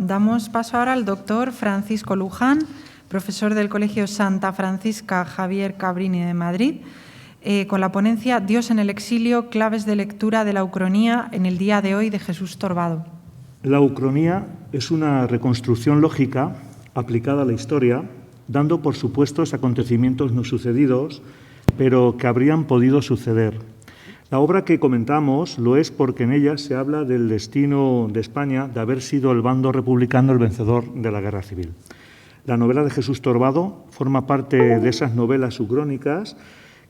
Damos paso ahora al doctor Francisco Luján, profesor del Colegio Santa Francisca Javier Cabrini de Madrid, con la ponencia Dios en el exilio, claves de lectura de la Ucronía en el día de hoy de Jesús Torbado. La Ucronía es una reconstrucción lógica aplicada a la historia, dando por supuestos acontecimientos no sucedidos, pero que habrían podido suceder. La obra que comentamos lo es porque en ella se habla del destino de España de haber sido el bando republicano el vencedor de la Guerra Civil. La novela de Jesús Torbado forma parte de esas novelas ucrónicas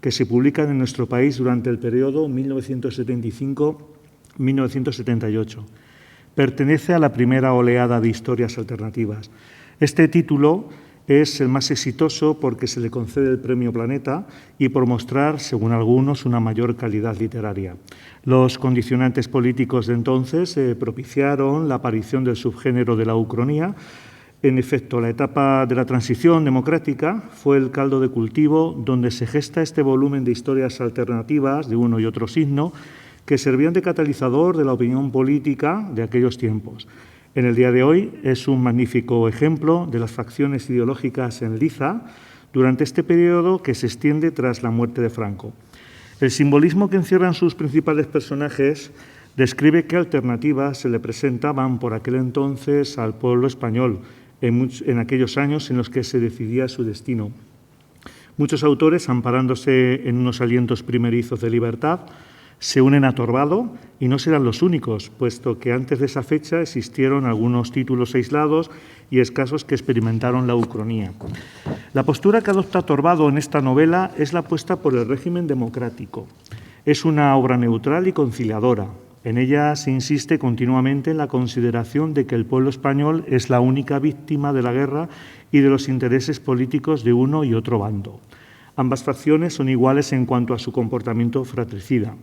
que se publican en nuestro país durante el periodo 1975-1978. Pertenece a la primera oleada de historias alternativas. Este título es el más exitoso porque se le concede el Premio Planeta y por mostrar, según algunos, una mayor calidad literaria. Los condicionantes políticos de entonces propiciaron la aparición del subgénero de la ucronía. En efecto, la etapa de la transición democrática fue el caldo de cultivo donde se gesta este volumen de historias alternativas de uno y otro signo que servían de catalizador de la opinión política de aquellos tiempos. En el día de hoy es un magnífico ejemplo de las facciones ideológicas en liza durante este periodo que se extiende tras la muerte de Franco. El simbolismo que encierran sus principales personajes describe qué alternativas se le presentaban por aquel entonces al pueblo español en aquellos años en los que se decidía su destino. Muchos autores, amparándose en unos alientos primerizos de libertad, se unen a Torbado y no serán los únicos, puesto que antes de esa fecha existieron algunos títulos aislados y escasos que experimentaron la ucronía. La postura que adopta Torbado en esta novela es la apuesta por el régimen democrático. Es una obra neutral y conciliadora. En ella se insiste continuamente en la consideración de que el pueblo español es la única víctima de la guerra y de los intereses políticos de uno y otro bando. Ambas facciones son iguales en cuanto a su comportamiento fratricida.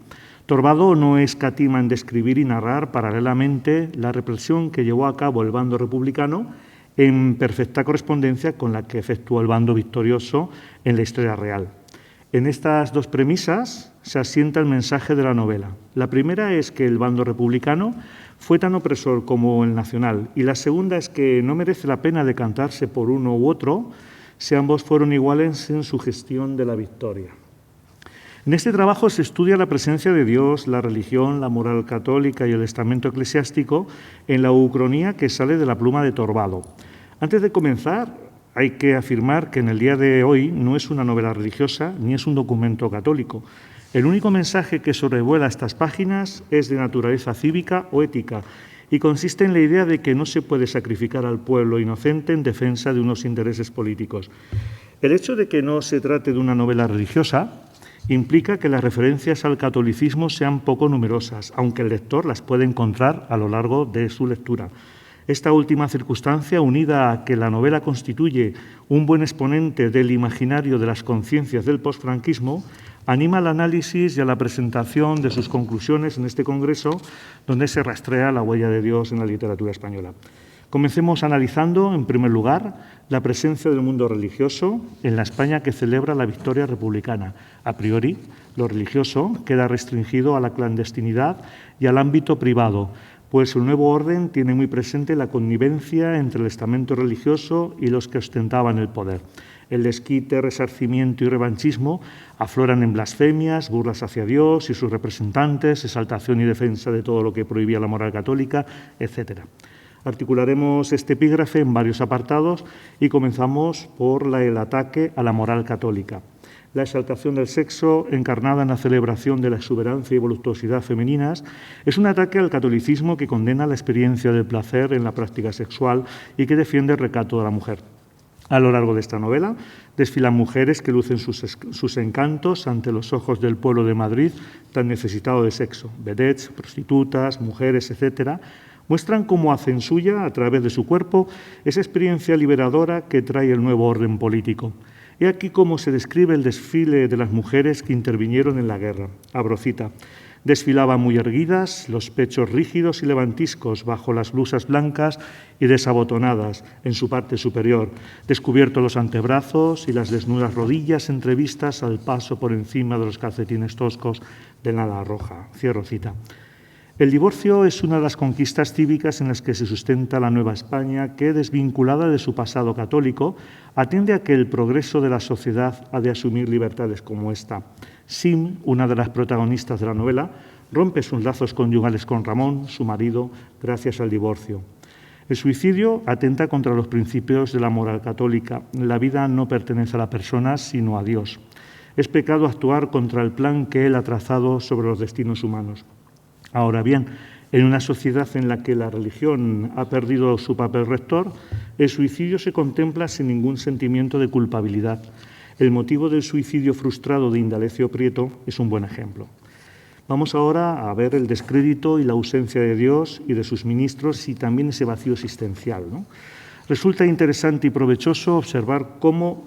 Torbado no escatima en describir y narrar paralelamente la represión que llevó a cabo el bando republicano en perfecta correspondencia con la que efectuó el bando victorioso en la historia real. En estas dos premisas se asienta el mensaje de la novela. La primera es que el bando republicano fue tan opresor como el nacional, y la segunda es que no merece la pena decantarse por uno u otro si ambos fueron iguales en su gestión de la victoria. En este trabajo se estudia la presencia de Dios, la religión, la moral católica y el estamento eclesiástico en la ucronía que sale de la pluma de Torbado. Antes de comenzar, hay que afirmar que en el día de hoy no es una novela religiosa ni es un documento católico. El único mensaje que sobrevuela estas páginas es de naturaleza cívica o ética y consiste en la idea de que no se puede sacrificar al pueblo inocente en defensa de unos intereses políticos. El hecho de que no se trate de una novela religiosa implica que las referencias al catolicismo sean poco numerosas, aunque el lector las puede encontrar a lo largo de su lectura. Esta última circunstancia, unida a que la novela constituye un buen exponente del imaginario de las conciencias del posfranquismo, anima al análisis y a la presentación de sus conclusiones en este congreso, donde se rastrea la huella de Dios en la literatura española. Comencemos analizando, en primer lugar, la presencia del mundo religioso en la España que celebra la victoria republicana. A priori, lo religioso queda restringido a la clandestinidad y al ámbito privado, pues el nuevo orden tiene muy presente la connivencia entre el estamento religioso y los que ostentaban el poder. El desquite, resarcimiento y revanchismo afloran en blasfemias, burlas hacia Dios y sus representantes, exaltación y defensa de todo lo que prohibía la moral católica, etc. Articularemos este epígrafe en varios apartados y comenzamos por el ataque a la moral católica. La exaltación del sexo, encarnada en la celebración de la exuberancia y voluptuosidad femeninas, es un ataque al catolicismo que condena la experiencia del placer en la práctica sexual y que defiende el recato de la mujer. A lo largo de esta novela desfilan mujeres que lucen sus encantos ante los ojos del pueblo de Madrid tan necesitado de sexo. Vedettes, prostitutas, mujeres, etc., muestran cómo hacen suya, a través de su cuerpo, esa experiencia liberadora que trae el nuevo orden político. He aquí cómo se describe el desfile de las mujeres que intervinieron en la guerra. Abro cita. Desfilaban muy erguidas, los pechos rígidos y levantiscos bajo las blusas blancas y desabotonadas en su parte superior, descubiertos los antebrazos y las desnudas rodillas entrevistas al paso por encima de los calcetines toscos de lana roja. Cierro cita. El divorcio es una de las conquistas cívicas en las que se sustenta la Nueva España, que, desvinculada de su pasado católico, atiende a que el progreso de la sociedad ha de asumir libertades como esta. Sim, una de las protagonistas de la novela, rompe sus lazos conyugales con Ramón, su marido, gracias al divorcio. El suicidio atenta contra los principios de la moral católica. La vida no pertenece a la persona, sino a Dios. Es pecado actuar contra el plan que Él ha trazado sobre los destinos humanos. Ahora bien, en una sociedad en la que la religión ha perdido su papel rector, el suicidio se contempla sin ningún sentimiento de culpabilidad. El motivo del suicidio frustrado de Indalecio Prieto es un buen ejemplo. Vamos ahora a ver el descrédito y la ausencia de Dios y de sus ministros y también ese vacío existencial, ¿no? Resulta interesante y provechoso observar cómo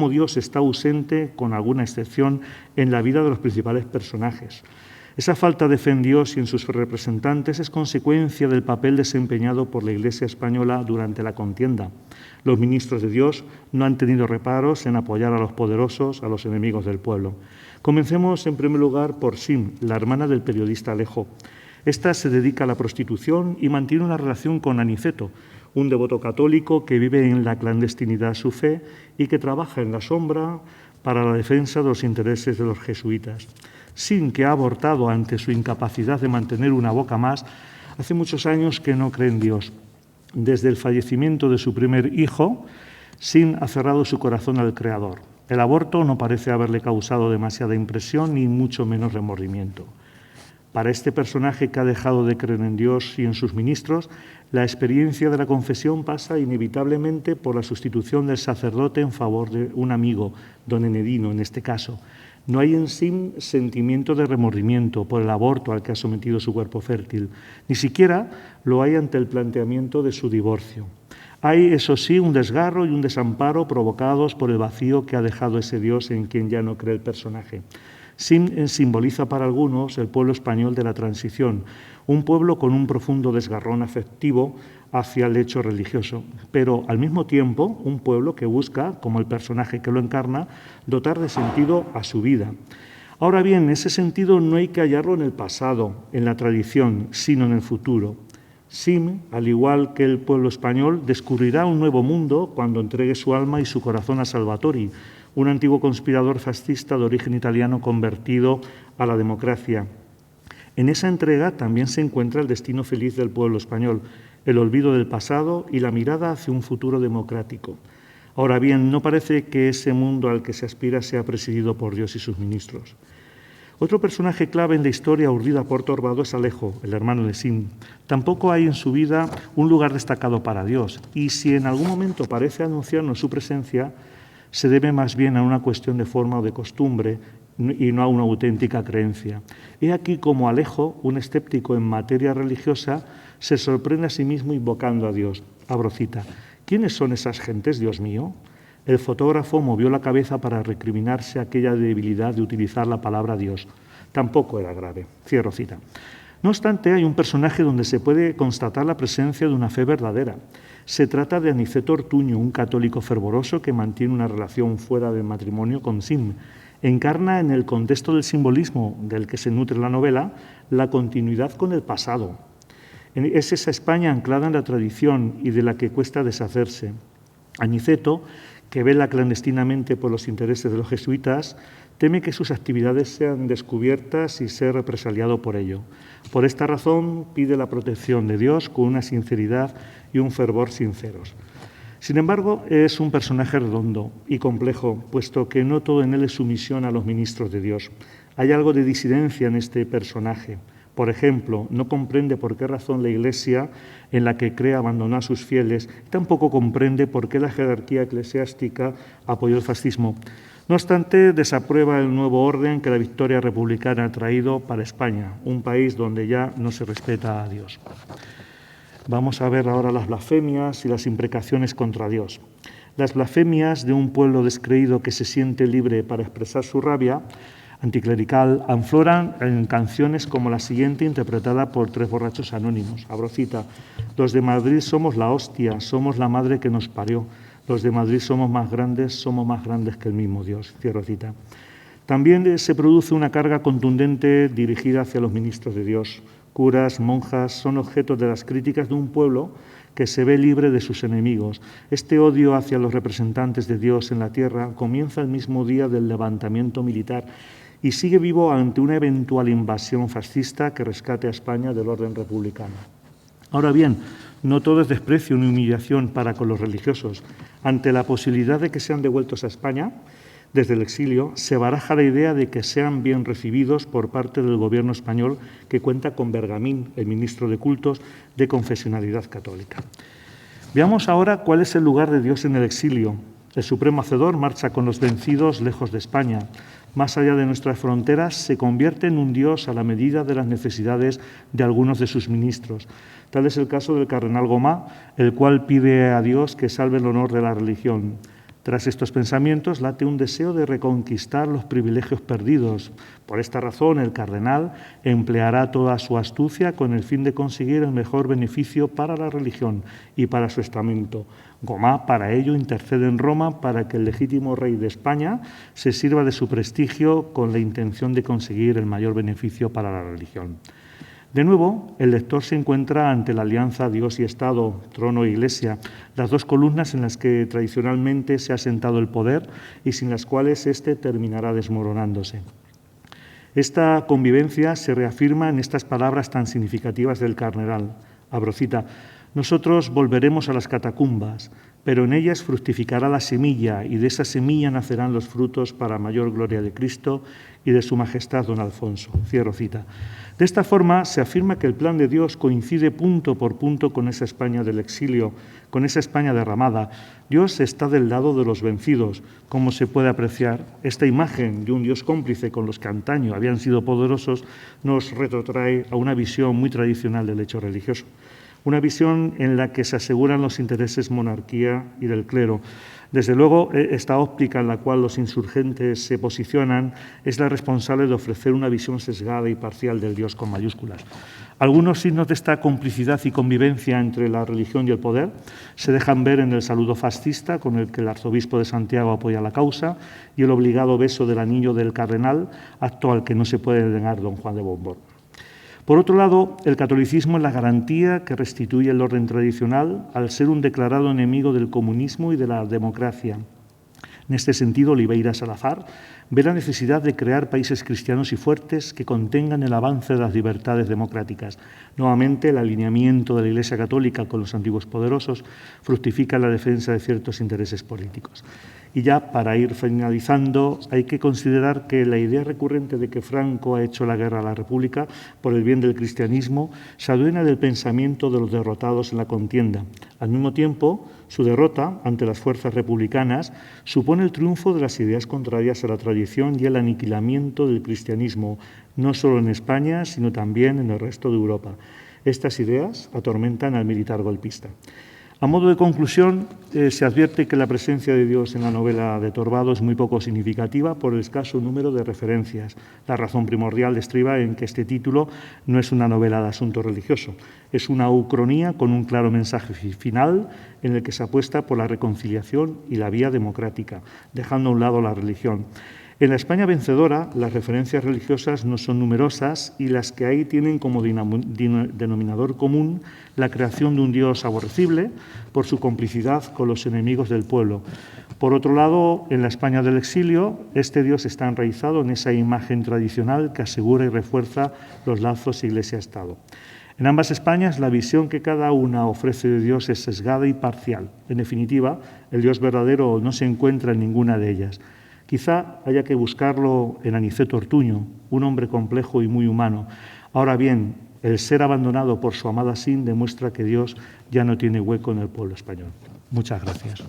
Dios está ausente, con alguna excepción, en la vida de los principales personajes. Esa falta de fe en Dios y en sus representantes es consecuencia del papel desempeñado por la Iglesia española durante la contienda. Los ministros de Dios no han tenido reparos en apoyar a los poderosos, a los enemigos del pueblo. Comencemos en primer lugar por Sim, la hermana del periodista Alejo. Esta se dedica a la prostitución y mantiene una relación con Aniceto, un devoto católico que vive en la clandestinidad su fe y que trabaja en la sombra para la defensa de los intereses de los jesuitas. Sim, que ha abortado ante su incapacidad de mantener una boca más, hace muchos años que no cree en Dios. Desde el fallecimiento de su primer hijo, Sim ha cerrado su corazón al Creador. El aborto no parece haberle causado demasiada impresión ni mucho menos remordimiento. Para este personaje que ha dejado de creer en Dios y en sus ministros, la experiencia de la confesión pasa inevitablemente por la sustitución del sacerdote en favor de un amigo, don Enedino en este caso. No hay en Sim sentimiento de remordimiento por el aborto al que ha sometido su cuerpo fértil. Ni siquiera lo hay ante el planteamiento de su divorcio. Hay, eso sí, un desgarro y un desamparo provocados por el vacío que ha dejado ese Dios en quien ya no cree el personaje. Sim simboliza para algunos el pueblo español de la transición, un pueblo con un profundo desgarrón afectivo hacia el hecho religioso, pero al mismo tiempo un pueblo que busca, como el personaje que lo encarna, dotar de sentido a su vida. Ahora bien, ese sentido no hay que hallarlo en el pasado, en la tradición, sino en el futuro. Sim, al igual que el pueblo español, descubrirá un nuevo mundo cuando entregue su alma y su corazón a Salvatori, un antiguo conspirador fascista de origen italiano convertido a la democracia. En esa entrega también se encuentra el destino feliz del pueblo español, el olvido del pasado y la mirada hacia un futuro democrático. Ahora bien, no parece que ese mundo al que se aspira sea presidido por Dios y sus ministros. Otro personaje clave en la historia urdida por Torbado es Alejo, el hermano de Sim. Tampoco hay en su vida un lugar destacado para Dios, y si en algún momento parece anunciarnos su presencia, se debe más bien a una cuestión de forma o de costumbre y no a una auténtica creencia. He aquí como Alejo, un escéptico en materia religiosa, se sorprende a sí mismo invocando a Dios. Abro cita. ¿Quiénes son esas gentes, Dios mío? El fotógrafo movió la cabeza para recriminarse aquella debilidad de utilizar la palabra Dios. Tampoco era grave. Cierro cita. No obstante, hay un personaje donde se puede constatar la presencia de una fe verdadera. Se trata de Aniceto Ortuño, un católico fervoroso que mantiene una relación fuera del matrimonio con Sim. Encarna en el contexto del simbolismo del que se nutre la novela la continuidad con el pasado. Es esa España anclada en la tradición y de la que cuesta deshacerse. Aniceto, que vela clandestinamente por los intereses de los jesuitas, teme que sus actividades sean descubiertas y sea represaliado por ello. Por esta razón pide la protección de Dios con una sinceridad y un fervor sinceros. Sin embargo, es un personaje redondo y complejo, puesto que no todo en él es sumisión a los ministros de Dios. Hay algo de disidencia en este personaje. Por ejemplo, no comprende por qué razón la Iglesia en la que cree abandonó a sus fieles, tampoco comprende por qué la jerarquía eclesiástica apoyó el fascismo. No obstante, desaprueba el nuevo orden que la victoria republicana ha traído para España, un país donde ya no se respeta a Dios. Vamos a ver ahora las blasfemias y las imprecaciones contra Dios. Las blasfemias de un pueblo descreído que se siente libre para expresar su rabia anticlerical afloran en canciones como la siguiente, interpretada por 3 borrachos anónimos. Abro cita. Los de Madrid somos la hostia, somos la madre que nos parió. Los de Madrid somos más grandes que el mismo Dios. Cierro cita. También se produce una carga contundente dirigida hacia los ministros de Dios. curas, monjas, son objeto de las críticas de un pueblo que se ve libre de sus enemigos. Este odio hacia los representantes de Dios en la tierra comienza el mismo día del levantamiento militar y sigue vivo ante una eventual invasión fascista que rescate a España del orden republicano. Ahora bien, no todo es desprecio ni humillación para con los religiosos. Ante la posibilidad de que sean devueltos a España, desde el exilio, se baraja la idea de que sean bien recibidos por parte del gobierno español, que cuenta con Bergamín, el ministro de Cultos, de confesionalidad católica. Veamos ahora cuál es el lugar de Dios en el exilio. El Supremo Hacedor marcha con los vencidos lejos de España. Más allá de nuestras fronteras, se convierte en un Dios a la medida de las necesidades de algunos de sus ministros. Tal es el caso del cardenal Gomá, el cual pide a Dios que salve el honor de la religión. Tras estos pensamientos late un deseo de reconquistar los privilegios perdidos. Por esta razón, el cardenal empleará toda su astucia con el fin de conseguir el mejor beneficio para la religión y para su estamento. Gomá, para ello, intercede en Roma para que el legítimo rey de España se sirva de su prestigio con la intención de conseguir el mayor beneficio para la religión. De nuevo, el lector se encuentra ante la alianza Dios y Estado, trono e Iglesia, las dos columnas en las que tradicionalmente se ha sentado el poder y sin las cuales éste terminará desmoronándose. Esta convivencia se reafirma en estas palabras tan significativas del cardenal. Abro cita: nosotros volveremos a las catacumbas, pero en ellas fructificará la semilla y de esa semilla nacerán los frutos para mayor gloria de Cristo y de su majestad don Alfonso. Cierro cita. De esta forma se afirma que el plan de Dios coincide punto por punto con esa España del exilio, con esa España derramada. Dios está del lado de los vencidos. Como se puede apreciar, esta imagen de un Dios cómplice con los que antaño habían sido poderosos nos retrotrae a una visión muy tradicional del hecho religioso. Una visión en la que se aseguran los intereses monarquía y del clero. Desde luego, esta óptica en la cual los insurgentes se posicionan es la responsable de ofrecer una visión sesgada y parcial del Dios con mayúsculas. Algunos signos de esta complicidad y convivencia entre la religión y el poder se dejan ver en el saludo fascista con el que el arzobispo de Santiago apoya la causa y el obligado beso del anillo del cardenal, acto al que no se puede negar don Juan de Bombón. Por otro lado, el catolicismo es la garantía que restituye el orden tradicional al ser un declarado enemigo del comunismo y de la democracia. En este sentido, Oliveira Salazar ve la necesidad de crear países cristianos y fuertes que contengan el avance de las libertades democráticas. Nuevamente, el alineamiento de la Iglesia Católica con los antiguos poderosos fructifica la defensa de ciertos intereses políticos. Y ya, para ir finalizando, hay que considerar que la idea recurrente de que Franco ha hecho la guerra a la República por el bien del cristianismo se adueña del pensamiento de los derrotados en la contienda. Al mismo tiempo, su derrota ante las fuerzas republicanas supone el triunfo de las ideas contrarias a la tradición y el aniquilamiento del cristianismo, no solo en España, sino también en el resto de Europa. Estas ideas atormentan al militar golpista. A modo de conclusión, se advierte que la presencia de Dios en la novela de Torbado es muy poco significativa por el escaso número de referencias. La razón primordial estriba en que este título no es una novela de asunto religioso, es una ucronía con un claro mensaje final en el que se apuesta por la reconciliación y la vía democrática, dejando a un lado la religión. En la España vencedora, las referencias religiosas no son numerosas y las que hay tienen como denominador común la creación de un Dios aborrecible por su complicidad con los enemigos del pueblo. Por otro lado, en la España del exilio, este Dios está enraizado en esa imagen tradicional que asegura y refuerza los lazos Iglesia-Estado. En ambas Españas, la visión que cada una ofrece de Dios es sesgada y parcial. En definitiva, el Dios verdadero no se encuentra en ninguna de ellas. Quizá haya que buscarlo en Aniceto Ortuño, un hombre complejo y muy humano. Ahora bien, el ser abandonado por su amada Sin demuestra que Dios ya no tiene hueco en el pueblo español. Muchas gracias.